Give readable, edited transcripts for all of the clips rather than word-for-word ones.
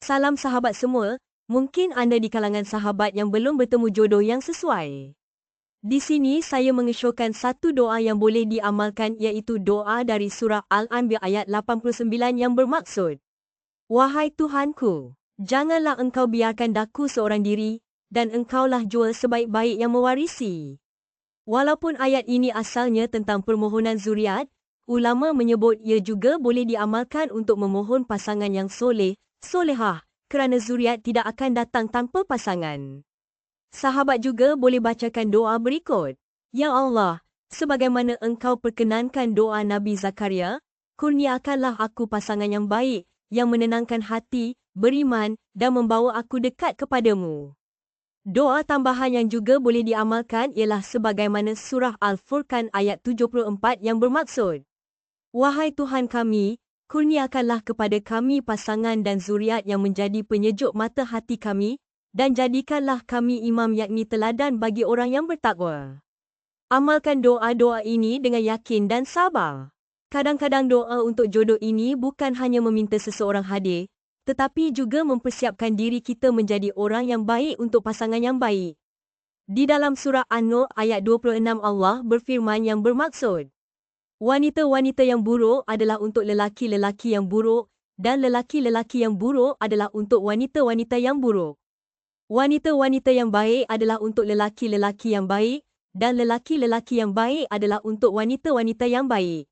Salam sahabat semua, mungkin anda di kalangan sahabat yang belum bertemu jodoh yang sesuai. Di sini saya mengesyorkan satu doa yang boleh diamalkan iaitu doa dari surah Al-Anbiya ayat 89 yang bermaksud, Wahai Tuhanku, janganlah engkau biarkan daku seorang diri, dan engkaulah jua sebaik-baik yang mewarisi. Walaupun ayat ini asalnya tentang permohonan zuriat, ulama menyebut ia juga boleh diamalkan untuk memohon pasangan yang solehah, kerana zuriat tidak akan datang tanpa pasangan. Sahabat juga boleh bacakan doa berikut. Ya Allah, sebagaimana engkau perkenankan doa Nabi Zakaria, kurniakanlah aku pasangan yang baik, yang menenangkan hati, beriman, dan membawa aku dekat kepadamu. Doa tambahan yang juga boleh diamalkan ialah sebagaimana surah Al-Furqan ayat 74 yang bermaksud, Wahai Tuhan kami, kurniakanlah kepada kami pasangan dan zuriat yang menjadi penyejuk mata hati kami, dan jadikanlah kami imam yakni teladan bagi orang yang bertakwa. Amalkan doa-doa ini dengan yakin dan sabar. Kadang-kadang doa untuk jodoh ini bukan hanya meminta seseorang hadir, tetapi juga mempersiapkan diri kita menjadi orang yang baik untuk pasangan yang baik. Di dalam surah An-Nur ayat 26 Allah berfirman yang bermaksud, Wanita-wanita yang buruk adalah untuk lelaki-lelaki yang buruk, dan lelaki-lelaki yang buruk adalah untuk wanita-wanita yang buruk. Wanita-wanita yang baik adalah untuk lelaki-lelaki yang baik, dan lelaki-lelaki yang baik adalah untuk wanita-wanita yang baik.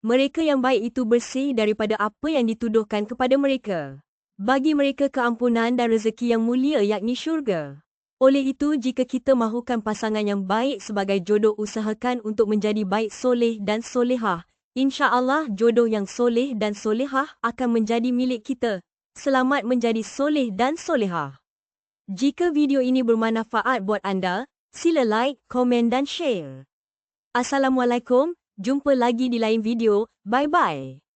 Mereka yang baik itu bersih daripada apa yang dituduhkan kepada mereka. Bagi mereka keampunan dan rezeki yang mulia yakni syurga. Oleh itu, jika kita mahukan pasangan yang baik sebagai jodoh, usahakan untuk menjadi baik soleh dan solehah. InsyaAllah jodoh yang soleh dan solehah akan menjadi milik kita. Selamat menjadi soleh dan solehah. Jika video ini bermanfaat buat anda, sila like, komen dan share. Assalamualaikum, jumpa lagi di lain video, bye-bye.